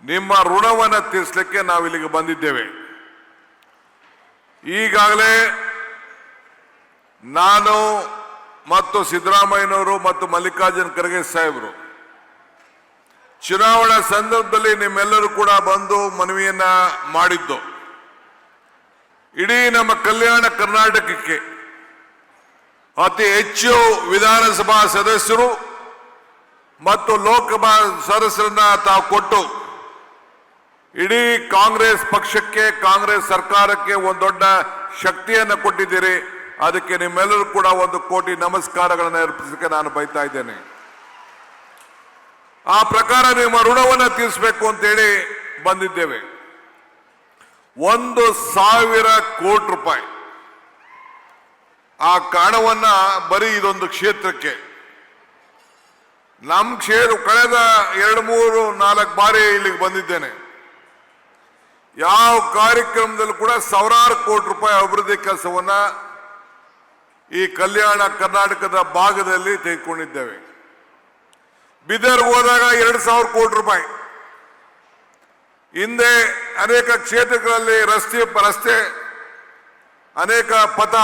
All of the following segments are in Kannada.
ನಿಮ್ಮ ಋಣವನ್ನು ತೀರಿಸಲಿಕ್ಕೆ ನಾವು ಇಲ್ಲಿಗೆ ಬಂದಿದ್ದೇವೆ. ಈಗಾಗಲೇ ನಾನು ಮತ್ತು ಸಿದ್ದರಾಮಯ್ಯನವರು ಮತ್ತು ಮಲ್ಲಿಕಾರ್ಜುನ ಖರ್ಗೆ ಸಾಹೇಬರು ಚುನಾವಣಾ ಸಂದರ್ಭದಲ್ಲಿ ನಿಮ್ಮೆಲ್ಲರೂ ಕೂಡ ಬಂದು ಮನವಿಯನ್ನ ಮಾಡಿದ್ದು. ಇಡೀ ನಮ್ಮ ಕಲ್ಯಾಣ ಕರ್ನಾಟಕಕ್ಕೆ ಅತಿ ಹೆಚ್ಚು ವಿಧಾನಸಭಾ ಸದಸ್ಯರು ಮತ್ತು ಲೋಕಸಭಾ ಸದಸ್ಯರನ್ನ ತಾವು ಕೊಟ್ಟು ಇಡೀ ಕಾಂಗ್ರೆಸ್ ಪಕ್ಷಕ್ಕೆ, ಕಾಂಗ್ರೆಸ್ ಸರ್ಕಾರಕ್ಕೆ ಒಂದು ದೊಡ್ಡ ಶಕ್ತಿಯನ್ನು ಕೊಟ್ಟಿದ್ದೀರಿ. ಅದಕ್ಕೆ ನಿಮ್ಮೆಲ್ಲರೂ ಕೂಡ 1 ಕೋಟಿ ನಮಸ್ಕಾರಗಳನ್ನು ಅರ್ಪಿಸಲಿಕ್ಕೆ ನಾನು ಬಯಸ್ತಾ ಇದ್ದೇನೆ. ಆ ಪ್ರಕಾರ ನಿಮ್ಮ ಋಣವನ್ನು ತೀರಿಸಬೇಕು ಅಂತೇಳಿ ಬಂದಿದ್ದೇವೆ. 1,000 ಕೋಟಿ ರೂಪಾಯಿ ಆ ಹಣವನ್ನ ಬರೀ ಇದೊಂದು ಕ್ಷೇತ್ರಕ್ಕೆ, ನಮ್ಮ ಕ್ಷೇತ್ರ ಕಳೆದ 2-3-4 ಬಾರಿ ಇಲ್ಲಿಗೆ ಬಂದಿದ್ದೇನೆ. ಯಾವ ಕಾರ್ಯಕ್ರಮದಲ್ಲೂ ಕೂಡ ಸಾವಿರಾರು ಕೋಟಿ ರೂಪಾಯಿ ಅಭಿವೃದ್ಧಿ ಕೆಲಸವನ್ನ ಈ ಕಲ್ಯಾಣ ಕರ್ನಾಟಕದ ಭಾಗದಲ್ಲಿ ತೆಗೆದುಕೊಂಡಿದ್ದೇವೆ. ಬೀದರ್ಗೆ ಹೋದಾಗ 2,000 ಕೋಟಿ ರೂಪಾಯಿ, ಹಿಂದೆ ಅನೇಕ ಕ್ಷೇತ್ರಗಳಲ್ಲಿ ರಸ್ತೆ, ಅನೇಕ ಪಥ,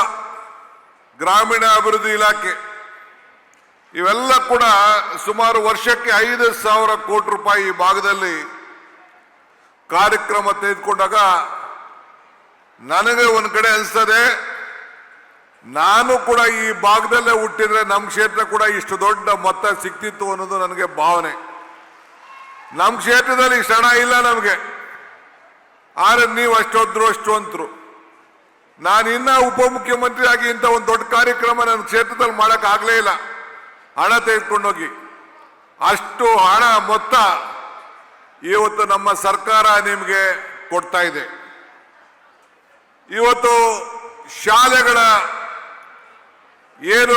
ಗ್ರಾಮೀಣ ಅಭಿವೃದ್ಧಿ ಇಲಾಖೆ ಇವೆಲ್ಲ ಕೂಡ ಸುಮಾರು ವರ್ಷಕ್ಕೆ 5,000 ಕೋಟಿ ರೂಪಾಯಿ ಈ ಭಾಗದಲ್ಲಿ ಕಾರ್ಯಕ್ರಮ ತೆಗೆದುಕೊಂಡಾಗ ನನಗೆ ಒಂದು ಕಡೆ ಅನಿಸ್ತದೆ, ನಾನು ಕೂಡ ಈ ಭಾಗದಲ್ಲೇ ಹುಟ್ಟಿದ್ರೆ ನಮ್ಮ ಕ್ಷೇತ್ರ ಕೂಡ ಇಷ್ಟು ದೊಡ್ಡ ಮೊತ್ತ ಸಿಕ್ತಿತ್ತು ಅನ್ನೋದು ನನಗೆ ಭಾವನೆ. ನಮ್ಮ ಕ್ಷೇತ್ರದಲ್ಲಿ ಇಷ್ಟು ಹಣ ಇಲ್ಲ ನಮಗೆ, ಆದರೆ ನೀವು ಅಷ್ಟೊಂದ್ರು. ನಾನು ಇನ್ನ ಉಪಮುಖ್ಯಮಂತ್ರಿ ಆಗಿ ಇಂಥ ಒಂದು ದೊಡ್ಡ ಕಾರ್ಯಕ್ರಮ ನನ್ನ ಕ್ಷೇತ್ರದಲ್ಲಿ ಮಾಡೋಕ್ಕಾಗಲೇ ಇಲ್ಲ, ಹಣ ತೆಗೆದುಕೊಂಡೋಗಿ. ಅಷ್ಟು ಹಣ ಮೊತ್ತ ಇವತ್ತು ನಮ್ಮ ಸರ್ಕಾರ ನಿಮಗೆ ಕೊಡ್ತಾ ಇದೆ. ಇವತ್ತು ಶಾಲೆಗಳ ಏನು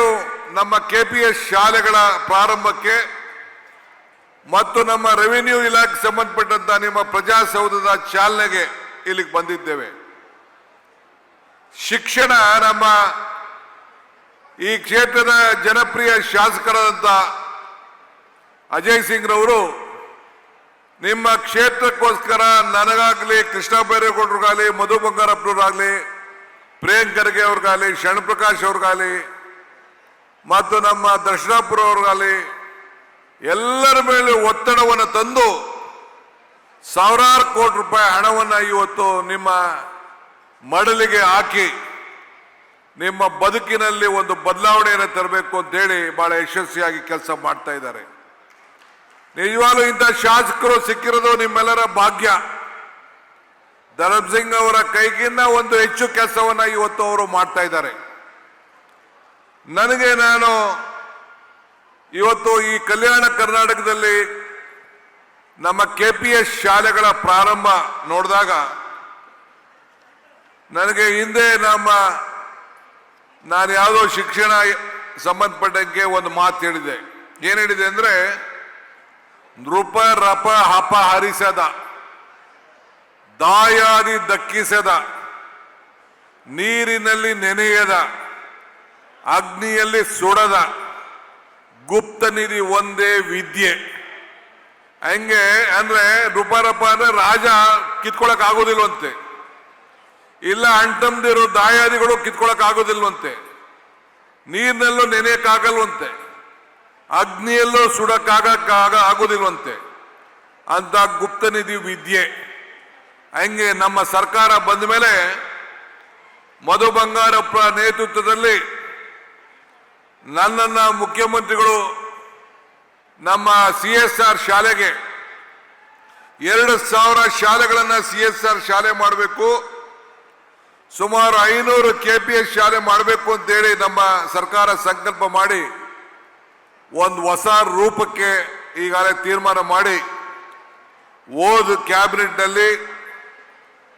ನಮ್ಮ KPS ಶಾಲೆಗಳ ಪ್ರಾರಂಭಕ್ಕೆ ಮತ್ತು ನಮ್ಮ ರೆವಿನ್ಯೂ ಇಲಾಖೆ ಸಂಬಂಧಪಟ್ಟಂತ ನಿಮ್ಮ ಪ್ರಜಾಸೌಧದ ಚಾಲನೆಗೆ ಇಲ್ಲಿಗೆ ಬಂದಿದ್ದೇವೆ. ಶಿಕ್ಷಣ ನಮ್ಮ ಈ ಕ್ಷೇತ್ರದ ಜನಪ್ರಿಯ ಶಾಸಕರಾದಂಥ ಅಜಯ್ ಸಿಂಗ್ ರವರು ನಿಮ್ಮ ಕ್ಷೇತ್ರಕ್ಕೋಸ್ಕರ ನನಗಾಗಲಿ, ಕೃಷ್ಣ ಬೈರೇಗೌಡರಿಗಾಗಲಿ, ಮಧು ಬಂಗಾರಪ್ಪನವ್ರಿಗಾಗಲಿ, ಪ್ರಿಯಾಂಕ್ ಖರ್ಗೆ ಅವ್ರಿಗಾಗಲಿ, ಶರಣಪ್ರಕಾಶ್ ಅವ್ರಿಗಾಗಲಿ ಮತ್ತು ನಮ್ಮ ದರ್ಶನಾಪುರ ಅವ್ರಿಗಾಗಲಿ ಎಲ್ಲರ ಮೇಲೆ ಒತ್ತಡವನ್ನು ತಂದು ಸಾವಿರಾರು ಕೋಟಿ ರೂಪಾಯಿ ಹಣವನ್ನು ಇವತ್ತು ನಿಮ್ಮ ಮಡಲಿಗೆ ಹಾಕಿ ನಿಮ್ಮ ಬದುಕಿನಲ್ಲಿ ಒಂದು ಬದಲಾವಣೆಯನ್ನು ತರಬೇಕು ಅಂತೇಳಿ ಬಹಳ ಯಶಸ್ವಿಯಾಗಿ ಕೆಲಸ ಮಾಡ್ತಾ ಇದ್ದಾರೆ. ನಿಜವಾಗ್ಲೂ ಇಂಥ ಶಾಸಕರು ಸಿಕ್ಕಿರೋದು ನಿಮ್ಮೆಲ್ಲರ ಭಾಗ್ಯ. ಧರ್ಮ್ ಸಿಂಗ್ ಅವರ ಕೈಗಿನ್ನ ಒಂದು ಹೆಚ್ಚು ಕೆಲಸವನ್ನ ಇವತ್ತು ಅವರು ಮಾಡ್ತಾ ಇದ್ದಾರೆ. ನಾನು ಇವತ್ತು ಈ ಕಲ್ಯಾಣ ಕರ್ನಾಟಕದಲ್ಲಿ ನಮ್ಮ KPS ಶಾಲೆಗಳ ಪ್ರಾರಂಭ ನೋಡಿದಾಗ ನನಗೆ ಹಿಂದೆ ನಾನು ಯಾವುದೋ ಶಿಕ್ಷಣ ಸಂಬಂಧಪಟ್ಟಂಗೆ ಒಂದು ಮಾತು ಹೇಳಿದೆ. ಏನು ಹೇಳಿದೆ ಅಂದ್ರೆ, ನೃಪ ರಪ ಹಪ ಹರಿಸದ, ದಾಯಾದಿ ದಕ್ಕಿಸದ, ನೀರಿನಲ್ಲಿ ನೆನೆಯದ, ಅಗ್ನಿಯಲ್ಲಿ ಸುಡದ, ಗುಪ್ತ ನಿಧಿ ಒಂದೇ ವಿದ್ಯೆ. ಹಂಗೆ ಅಂದ್ರೆ ನೃಪರಪ ಅಂದ್ರೆ ರಾಜ ಕಿತ್ಕೊಳಕ್ ಆಗೋದಿಲ್ವಂತೆ, ಇಲ್ಲ ಅಣ್ತಂದಿರೋ ದಾಯಾದಿಗಳು ಕಿತ್ಕೊಳಕ್ ಆಗೋದಿಲ್ವಂತೆ, ನೀರಿನಲ್ಲೂ ನೆನೆಯಕ್ಕಾಗಲ್ವಂತೆ, ಅಗ್ನಿಯಲ್ಲೂ ಆಗೋದಿಲ್ವಂತೆ ಅಂತ ಗುಪ್ತ ನಿಧಿ ವಿದ್ಯೆ. ಹಂಗೆ ನಮ್ಮ ಸರ್ಕಾರ ಬಂದ ಮೇಲೆ ಮಧು ಬಂಗಾರಪ್ಪ ನೇತೃತ್ವದಲ್ಲಿ ನನ್ನನ್ನ ಮುಖ್ಯಮಂತ್ರಿಗಳು ನಮ್ಮ CSR ಶಾಲೆಗೆ 2,000 ಶಾಲೆಗಳನ್ನ CSR ಶಾಲೆ ಮಾಡಬೇಕು, ಸುಮಾರು 500 KPS ಶಾಲೆ ಮಾಡಬೇಕು ಅಂತೇಳಿ ನಮ್ಮ ಸರ್ಕಾರ ಸಂಕಲ್ಪ ಮಾಡಿ ಒಂದು ಹೊಸ ರೂಪಕ್ಕೆ ಈಗಾಗಲೇ ತೀರ್ಮಾನ ಮಾಡಿ ಕ್ಯಾಬಿನೆಟ್ ನಲ್ಲಿ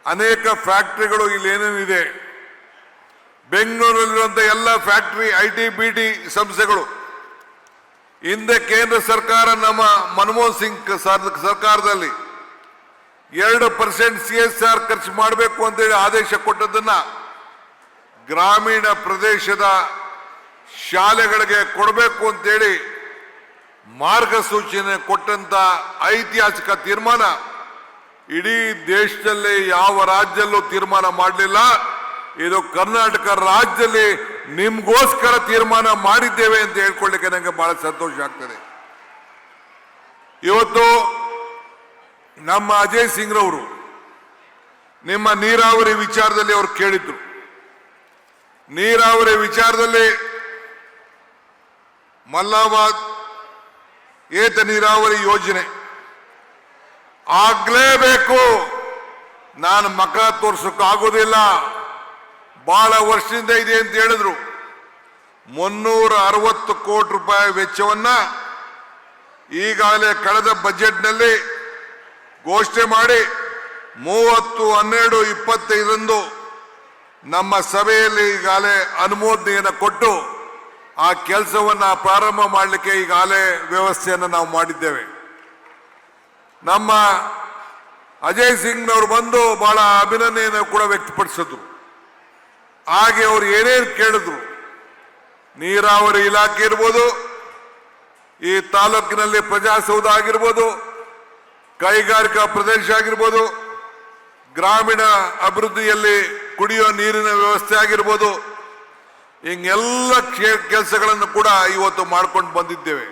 ಅನೇಕ ಫ್ಯಾಕ್ಟರಿಗಳು ಇಲ್ಲಿ ಏನೇನಿದೆ, ಬೆಂಗಳೂರಲ್ಲಿರುವಂತಹ ಎಲ್ಲ ಫ್ಯಾಕ್ಟರಿ, IT BT ಸಂಸ್ಥೆಗಳು, ಹಿಂದೆ ಕೇಂದ್ರ ಸರ್ಕಾರ ನಮ್ಮ ಮನಮೋಹನ್ ಸಿಂಗ್ ಸರ್ಕಾರದಲ್ಲಿ 2% CSR ಖರ್ಚು ಮಾಡಬೇಕು ಅಂತೇಳಿ ಆದೇಶ ಕೊಟ್ಟದನ್ನ ಗ್ರಾಮೀಣ ಪ್ರದೇಶದ ಶಾಲೆಗಳಿಗೆ ಕೊಡಬೇಕು ಅಂತೇಳಿ ಮಾರ್ಗಸೂಚನೆ ಕೊಟ್ಟಂತ ಐತಿಹಾಸಿಕ ತೀರ್ಮಾನ ಇಡೀ ದೇಶದಲ್ಲಿ ಯಾವ ರಾಜ್ಯದಲ್ಲೂ ತೀರ್ಮಾನ ಮಾಡಲಿಲ್ಲ. ಇದು ಕರ್ನಾಟಕ ರಾಜ್ಯದಲ್ಲಿ ನಿಮ್ಗೋಸ್ಕರ ತೀರ್ಮಾನ ಮಾಡಿದ್ದೇವೆ ಅಂತ ಹೇಳ್ಕೊಳ್ಳಿಕ್ಕೆ ನನಗೆ ಬಹಳ ಸಂತೋಷ ಆಗ್ತದೆ. ಇವತ್ತು ನಮ್ಮ ಅಜಯ್ ಸಿಂಗ್ ರವರು ನಿಮ್ಮ ನೀರಾವರಿ ವಿಚಾರದಲ್ಲಿ ಅವರು ಕೇಳಿದ್ರು. ನೀರಾವರಿ ವಿಚಾರದಲ್ಲಿ ಮಲ್ಲಾಬಾದ್ ಏತ ನೀರಾವರಿ ಯೋಜನೆ ಆಗ್ಲೇಬೇಕು. ನಾನು ಮಕ ತೋರ್ಸಕ್ಕಾಗೋದಿಲ್ಲ, ಬಹಳ ವರ್ಷದಿಂದ ಇದೆ ಅಂತ ಹೇಳಿದ್ರು. 360 ಕೋಟಿ ರೂಪಾಯಿ ವೆಚ್ಚವನ್ನ ಈಗಾಗಲೇ ಕಳೆದ ಬಜೆಟ್ನಲ್ಲಿ ಘೋಷಣೆ ಮಾಡಿ 30/12/25 ನಮ್ಮ ಸಭೆಯಲ್ಲಿ ಈಗಾಗಲೇ ಅನುಮೋದನೆಯನ್ನು ಕೊಟ್ಟು ಆ ಕೆಲಸವನ್ನು ಪ್ರಾರಂಭ ಮಾಡಲಿಕ್ಕೆ ಈಗಾಗಲೇ ವ್ಯವಸ್ಥೆಯನ್ನು ನಾವು ಮಾಡಿದ್ದೇವೆ. ನಮ್ಮ ಅಜಯ್ ಸಿಂಗ್ನವರು ಬಂದು ಬಹಳ ಅಭಿನಂದನೆಯನ್ನು ಕೂಡ ವ್ಯಕ್ತಪಡಿಸಿದ್ರು. ಹಾಗೆ ಅವರು ಏನೇನು ಕೇಳಿದ್ರು, ನೀರಾವರಿ ಇಲಾಖೆ ಇರ್ಬೋದು, ಈ ತಾಲೂಕಿನಲ್ಲಿ ಪ್ರಜಾಸೌಧ ಆಗಿರ್ಬೋದು, ಕೈಗಾರಿಕಾ ಪ್ರದೇಶ ಆಗಿರ್ಬೋದು, ಗ್ರಾಮೀಣ ಅಭಿವೃದ್ಧಿಯಲ್ಲಿ ಕುಡಿಯುವ ನೀರಿನ ವ್ಯವಸ್ಥೆ ಆಗಿರ್ಬೋದು, ಹಿಂಗೆಲ್ಲ ಕೆಲಸಗಳನ್ನು ಕೂಡ ಇವತ್ತು ಮಾಡ್ಕೊಂಡು ಬಂದಿದ್ದೇವೆ.